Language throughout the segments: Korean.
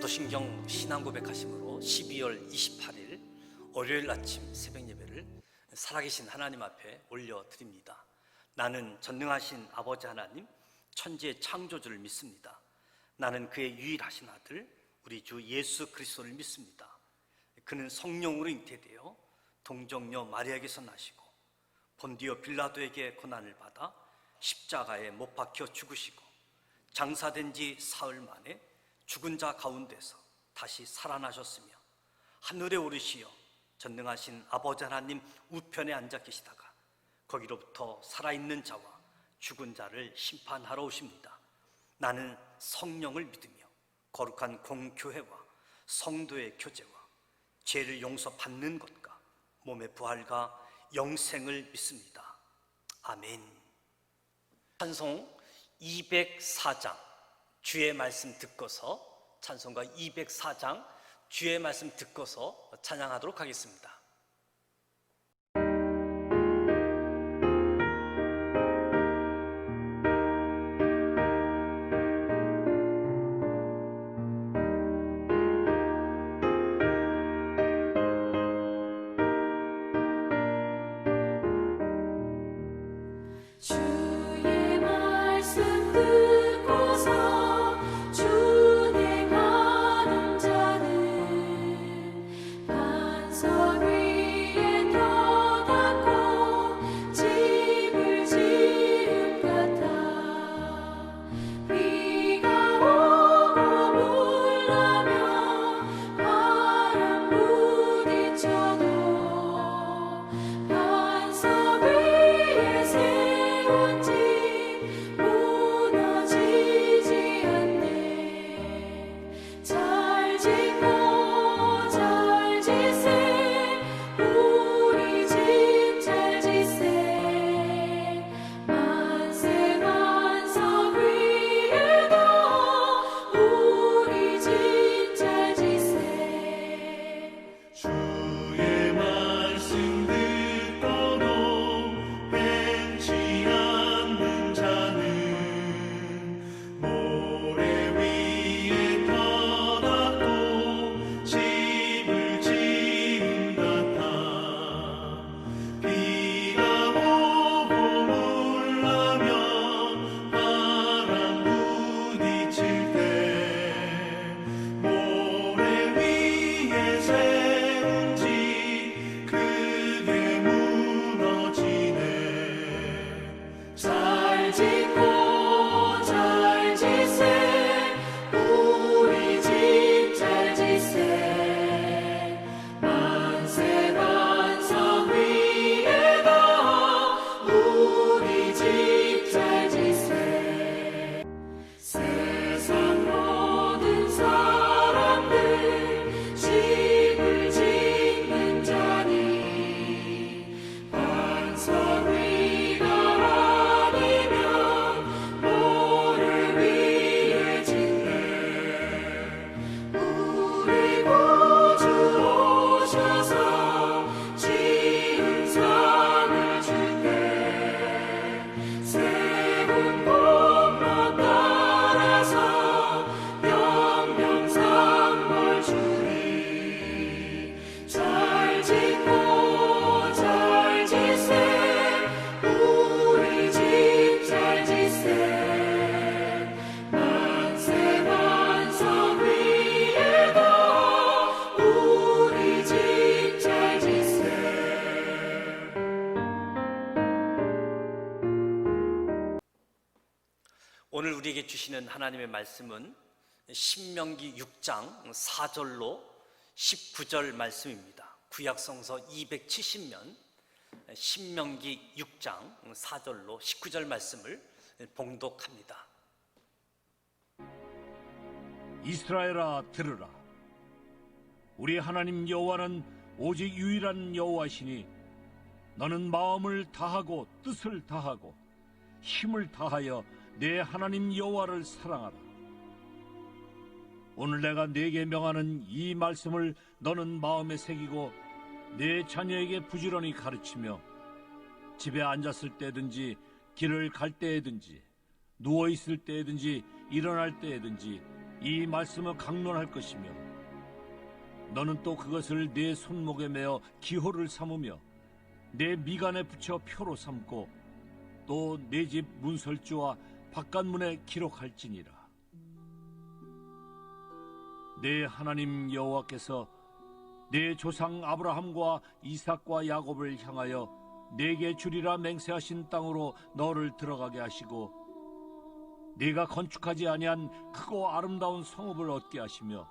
사도신경 신앙고백하심으로 12월 28일 월요일 아침 새벽 예배를 살아계신 하나님 앞에 올려드립니다. 나는 전능하신 아버지 하나님, 천지의 창조주를 믿습니다. 나는 그의 유일하신 아들 우리 주 예수 그리스도를 믿습니다. 그는 성령으로 잉태되어 동정녀 마리아에게서 나시고 본디오 빌라도에게 고난을 받아 십자가에 못 박혀 죽으시고 장사된 지 사흘 만에 죽은 자 가운데서 다시 살아나셨으며 하늘에 오르시어 전능하신 아버지 하나님 우편에 앉아 계시다가 거기로부터 살아있는 자와 죽은 자를 심판하러 오십니다. 나는 성령을 믿으며 거룩한 공교회와 성도의 교제와 죄를 용서받는 것과 몸의 부활과 영생을 믿습니다. 아멘. 찬송 204장 주의 말씀 듣고서, 찬송가 204장 주의 말씀 듣고서 찬양하도록 하겠습니다. 주의 말씀 듣고서 준행하는 자는 반석 위에 터닫고 집을 지은 같아. 비가 오고 물나며 바람 부딪혀도 반석 위에 세운 집 무너지지 않네. 잘 짓고 잘 지세 우리 집 잘 지세. 만세 반석 위에도 우리 집 잘 지세. 주의 말씀 듣고도 벤치 않는 자는 모래 위에 터닫고 집을 지은 같아. 비가 오고 물나며 바람 부딪힐 때 모래 위에 세운 집 크게 무너지네. 잘 짓고 잘 지세 우리 집 잘 지세. 만세 반석 위에도 우리 집 잘 지세. 세상 모든 사람들 집을 짓는 자니 반석 위가 아니면 모래 위에 짓네. 우리 구주 오셔서 지은 상을 줄게. 세운 공로 따라서 영영상벌 주리. 잘 짓고 잘 지세 우리 집 잘 지세. 만세 반석 위에도 우리 집 잘 지세. 오늘 우리에게 주시는 하나님의 말씀은 신명기 6장 4절로 19절 말씀입니다. 구약성서 270면 신명기 6장 4절로 19절 말씀을 봉독합니다. 이스라엘아 들으라. 우리 하나님 여호와는 오직 유일한 여호와시니 너는 마음을 다하고 뜻을 다하고 힘을 다하여 내 하나님 여호와를 사랑하라. 오늘 내가 네게 명하는 이 말씀을 너는 마음에 새기고 내 자녀에게 부지런히 가르치며 집에 앉았을 때든지 길을 갈 때에든지 누워있을 때에든지 일어날 때에든지 이 말씀을 강론할 것이며 너는 또 그것을 내 손목에 매어 기호를 삼으며 내 미간에 붙여 표로 삼고 또 내 집 문설주와 바깥문에 기록할지니라. 내 하나님 여호와께서 내 조상 아브라함과 이삭과 야곱을 향하여 내게 주리라 맹세하신 땅으로 너를 들어가게 하시고 네가 건축하지 아니한 크고 아름다운 성읍을 얻게 하시며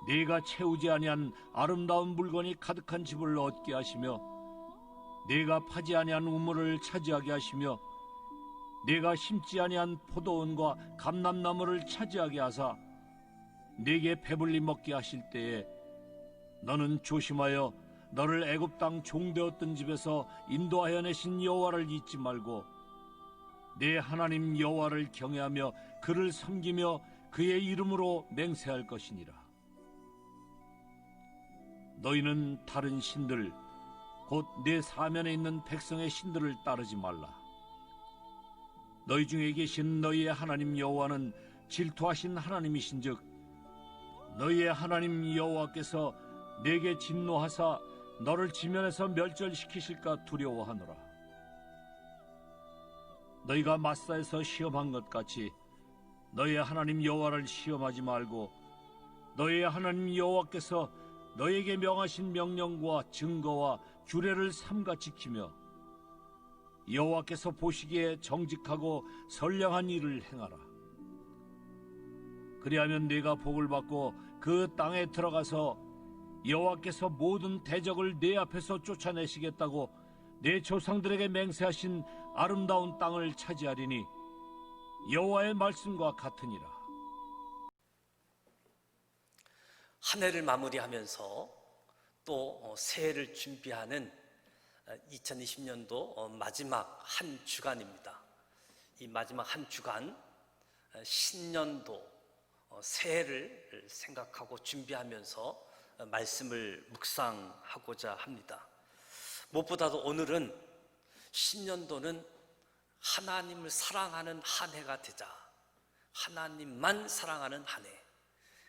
네가 채우지 아니한 아름다운 물건이 가득한 집을 얻게 하시며 네가 파지 아니한 우물을 차지하게 하시며 네가 심지 아니한 포도원과 감람나무를 차지하게 하사 네게 배불리 먹게 하실 때에 너는 조심하여 너를 애굽 땅 종되었던 집에서 인도하여 내신 여호와를 잊지 말고 내 하나님 여호와를 경외하며 그를 섬기며 그의 이름으로 맹세할 것이니라. 너희는 다른 신들 곧 내 사면에 있는 백성의 신들을 따르지 말라. 너희 중에 계신 너희의 하나님 여호와는 질투하신 하나님이신즉 너희의 하나님 여호와께서 내게 진노하사 너를 지면에서 멸절시키실까 두려워하노라. 너희가 마사에서 시험한 것 같이 너희의 하나님 여호와를 시험하지 말고 너희의 하나님 여호와께서 너희에게 명하신 명령과 증거와 규례를 삼가 지키며 여호와께서 보시기에 정직하고 선량한 일을 행하라. 그리하면 네가 복을 받고 그 땅에 들어가서 여호와께서 모든 대적을 네 앞에서 쫓아내시겠다고 내 조상들에게 맹세하신 아름다운 땅을 차지하리니 여호와의 말씀과 같으니라. 한 해를 마무리하면서 또 새해를 준비하는 2020년도 마지막 한 주간입니다. 이 마지막 한 주간 신년도 새해를 생각하고 준비하면서 말씀을 묵상하고자 합니다. 무엇보다도 오늘은 신년도는 하나님을 사랑하는 한 해가 되자. 하나님만 사랑하는 한 해.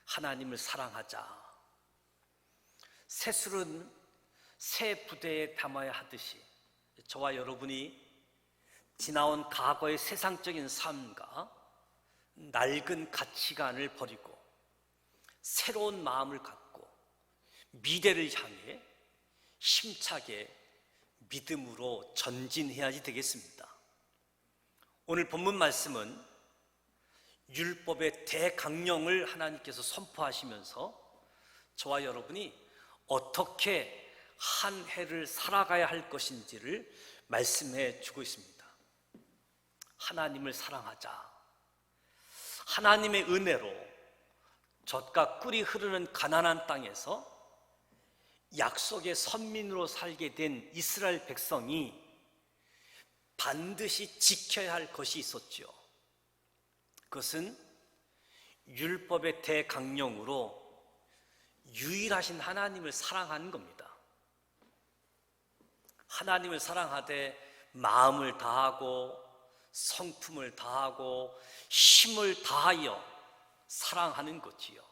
하나님을 사랑하자. 새술은 새 부대에 담아야 하듯이 저와 여러분이 지나온 과거의 세상적인 삶과 낡은 가치관을 버리고 새로운 마음을 갖고 미래를 향해 힘차게 믿음으로 전진해야지 되겠습니다. 오늘 본문 말씀은 율법의 대강령을 하나님께서 선포하시면서 저와 여러분이 어떻게 한 해를 살아가야 할 것인지를 말씀해 주고 있습니다. 하나님을 사랑하자. 하나님의 은혜로 젖과 꿀이 흐르는 가나안 땅에서 약속의 선민으로 살게 된 이스라엘 백성이 반드시 지켜야 할 것이 있었죠. 그것은 율법의 대강령으로 유일하신 하나님을 사랑하는 겁니다. 하나님을 사랑하되 마음을 다하고 성품을 다하고 힘을 다하여 사랑하는 거지요.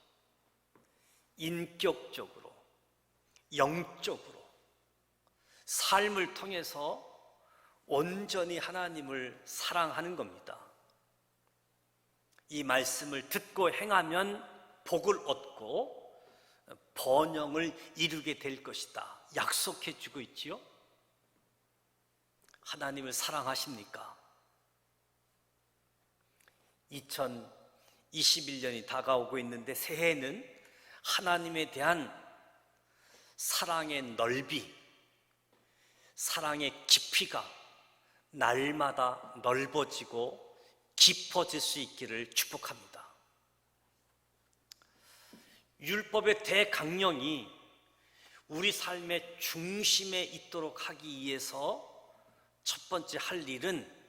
인격적으로, 영적으로 삶을 통해서 온전히 하나님을 사랑하는 겁니다. 이 말씀을 듣고 행하면 복을 얻고 번영을 이루게 될 것이다. 약속해 주고 있지요. 하나님을 사랑하십니까? 2021년이 다가오고 있는데 새해에는 하나님에 대한 사랑의 넓이, 사랑의 깊이가 날마다 넓어지고 깊어질 수 있기를 축복합니다. 율법의 대강령이 우리 삶의 중심에 있도록 하기 위해서 첫 번째 할 일은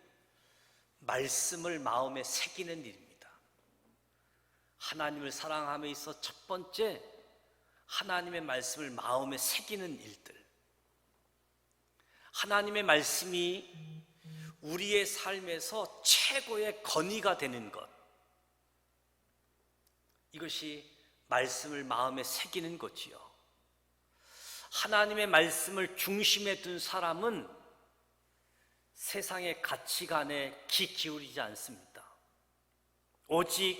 말씀을 마음에 새기는 일입니다. 하나님을 사랑함에 있어 첫 번째 하나님의 말씀을 마음에 새기는 일들. 하나님의 말씀이 우리의 삶에서 최고의 건의가 되는 것. 이것이 말씀을 마음에 새기는 거지요. 하나님의 말씀을 중심에 둔 사람은 세상의 가치관에 귀 기울이지 않습니다. 오직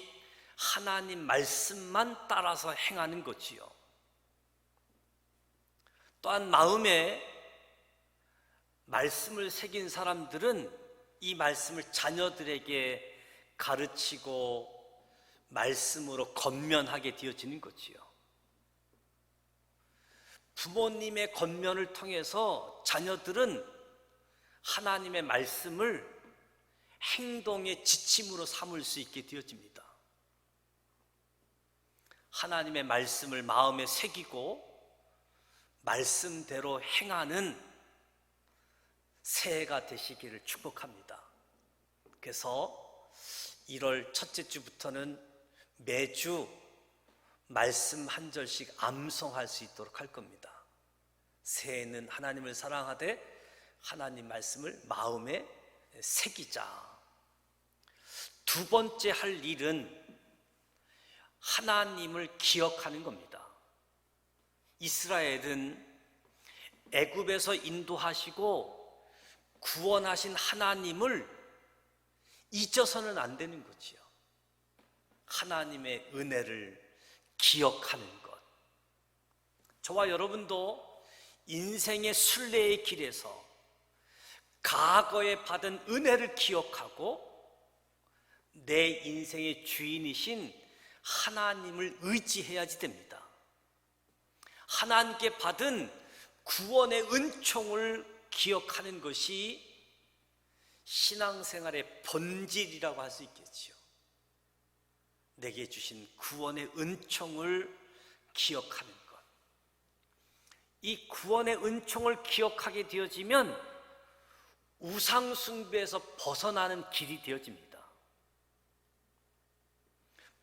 하나님 말씀만 따라서 행하는 거지요. 또한 마음에 말씀을 새긴 사람들은 이 말씀을 자녀들에게 가르치고 말씀으로 건면하게 되어지는 거지요. 부모님의 건면을 통해서 자녀들은 하나님의 말씀을 행동의 지침으로 삼을 수 있게 되어집니다. 하나님의 말씀을 마음에 새기고 말씀대로 행하는 새해가 되시기를 축복합니다. 그래서 1월 첫째 주부터는 매주 말씀 한 절씩 암송할 수 있도록 할 겁니다. 새해는 하나님을 사랑하되 하나님 말씀을 마음에 새기자. 두 번째 할 일은 하나님을 기억하는 겁니다. 이스라엘은 애굽에서 인도하시고 구원하신 하나님을 잊어서는 안 되는 거지요. 하나님의 은혜를 기억하는 것. 저와 여러분도 인생의 순례의 길에서 과거에 받은 은혜를 기억하고 내 인생의 주인이신 하나님을 의지해야지 됩니다. 하나님께 받은 구원의 은총을 기억하는 것이 신앙생활의 본질이라고 할 수 있겠지요. 내게 주신 구원의 은총을 기억하는 것. 이 구원의 은총을 기억하게 되어지면 우상 숭배에서 벗어나는 길이 되어집니다.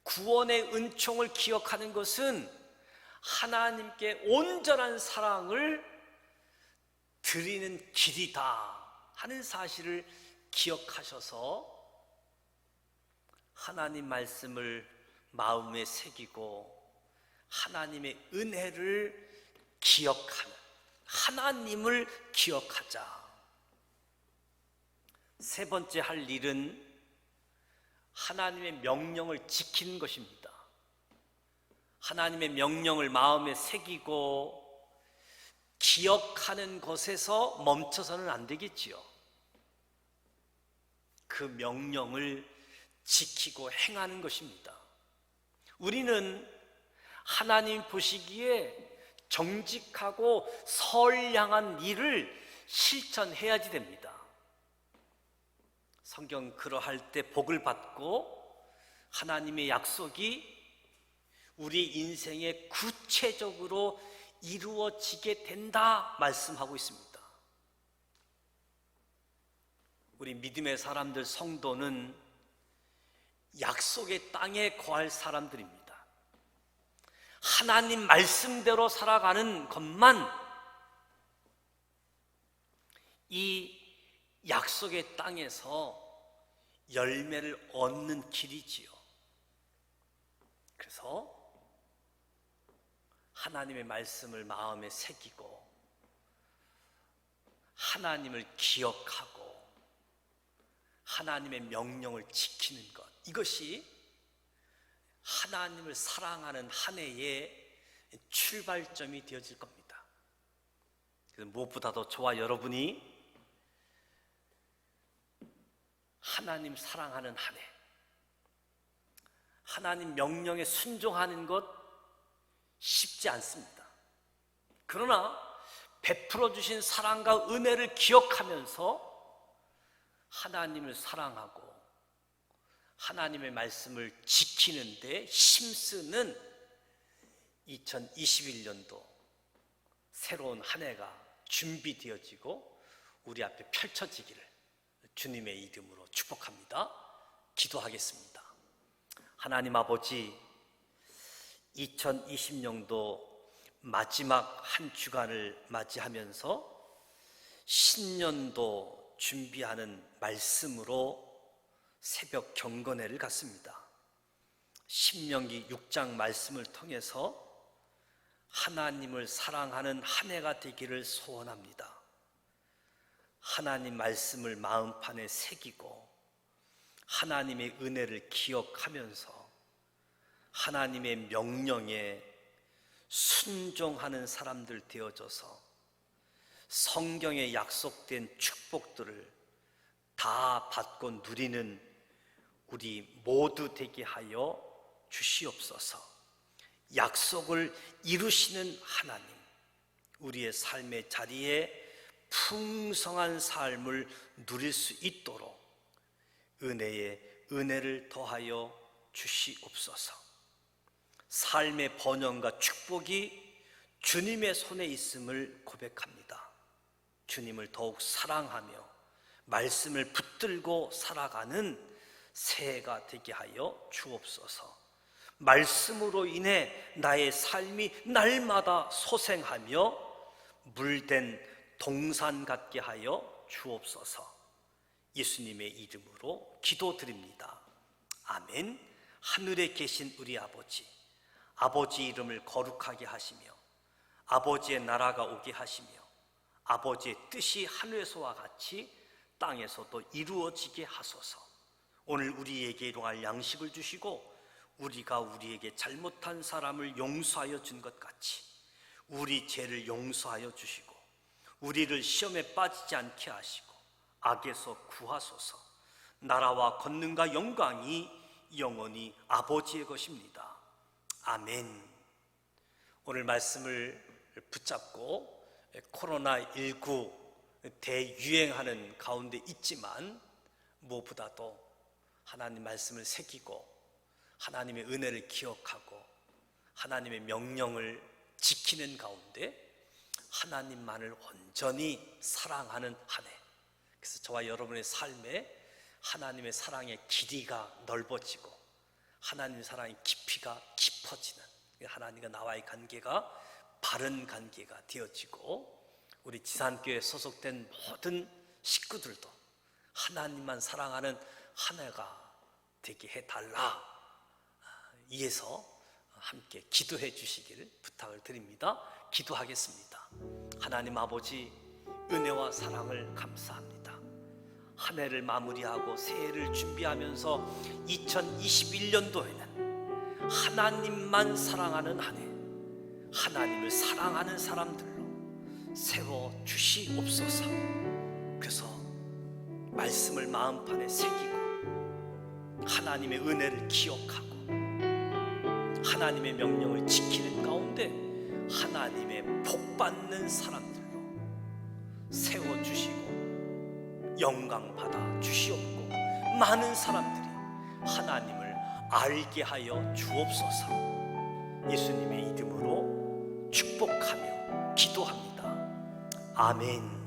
구원의 은총을 기억하는 것은 하나님께 온전한 사랑을 드리는 길이다 하는 사실을 기억하셔서 하나님 말씀을 마음에 새기고 하나님의 은혜를 기억하는, 하나님을 기억하자. 세 번째 할 일은 하나님의 명령을 지키는 것입니다. 하나님의 명령을 마음에 새기고 기억하는 것에서 멈춰서는 안 되겠지요. 그 명령을 지키고 행하는 것입니다. 우리는 하나님 보시기에 정직하고 선량한 일을 실천해야지 됩니다. 성경 그러할 때 복을 받고 하나님의 약속이 우리 인생에 구체적으로 이루어지게 된다 말씀하고 있습니다. 우리 믿음의 사람들, 성도는 약속의 땅에 거할 사람들입니다. 하나님 말씀대로 살아가는 것만 이 약속의 땅에서 열매를 얻는 길이지요. 그래서 하나님의 말씀을 마음에 새기고 하나님을 기억하고 하나님의 명령을 지키는 것, 이것이 하나님을 사랑하는 한 해의 출발점이 되어질 겁니다. 그래서 무엇보다도 저와 여러분이 하나님 사랑하는 한 해, 하나님 명령에 순종하는 것 쉽지 않습니다. 그러나 베풀어 주신 사랑과 은혜를 기억하면서 하나님을 사랑하고 하나님의 말씀을 지키는 데 힘쓰는 2021년도 새로운 한 해가 준비되어지고 우리 앞에 펼쳐지기를 주님의 이름으로 축복합니다. 기도하겠습니다. 하나님 아버지, 2020년도 마지막 한 주간을 맞이하면서 신년도 준비하는 말씀으로 새벽 경건회를 갖습니다. 신명기 6장 말씀을 통해서 하나님을 사랑하는 한 해가 되기를 소원합니다. 하나님 말씀을 마음판에 새기고 하나님의 은혜를 기억하면서 하나님의 명령에 순종하는 사람들 되어져서 성경에 약속된 축복들을 다 받고 누리는 우리 모두 되게 하여 주시옵소서. 약속을 이루시는 하나님, 우리의 삶의 자리에 풍성한 삶을 누릴 수 있도록 은혜에 은혜를 더하여 주시옵소서. 삶의 번영과 축복이 주님의 손에 있음을 고백합니다. 주님을 더욱 사랑하며 말씀을 붙들고 살아가는 새해가 되게 하여 주옵소서. 말씀으로 인해 나의 삶이 날마다 소생하며 물된 동산 같게 하여 주옵소서. 예수님의 이름으로 기도드립니다. 아멘. 하늘에 계신 우리 아버지, 아버지 이름을 거룩하게 하시며 아버지의 나라가 오게 하시며 아버지의 뜻이 하늘에서와 같이 땅에서도 이루어지게 하소서. 오늘 우리에게 일용할 양식을 주시고 우리가 우리에게 잘못한 사람을 용서하여 준 것 같이 우리 죄를 용서하여 주시고 우리를 시험에 빠지지 않게 하시고 악에서 구하소서. 나라와 권능과 영광이 영원히 아버지의 것입니다. 아멘. 오늘 말씀을 붙잡고 코로나19 대유행하는 가운데 있지만 무엇보다도 하나님 말씀을 새기고 하나님의 은혜를 기억하고 하나님의 명령을 지키는 가운데 하나님만을 온전히 사랑하는 한 해. 그래서 저와 여러분의 삶에 하나님의 사랑의 길이가 넓어지고 하나님의 사랑의 깊이가 깊어지는, 하나님과 나와의 관계가 바른 관계가 되어지고 우리 지산교회에 소속된 모든 식구들도 하나님만 사랑하는 한 해가 되게 해달라. 이에서 함께 기도해 주시기를 부탁을 드립니다. 기도하겠습니다. 하나님 아버지, 은혜와 사랑을 감사합니다. 한 해를 마무리하고 새해를 준비하면서 2021년도에는 하나님만 사랑하는 한 해, 하나님을 사랑하는 사람들로 세워 주시옵소서. 그래서 말씀을 마음판에 새기고 하나님의 은혜를 기억하고 하나님의 명령을 지키는 가운데 하나님의 복받는 사람들로 세워주시고 영광 받아 주시옵고 많은 사람들이 하나님을 알게 하여 주옵소서. 예수님의 이름으로 축복하며 기도합니다. 아멘.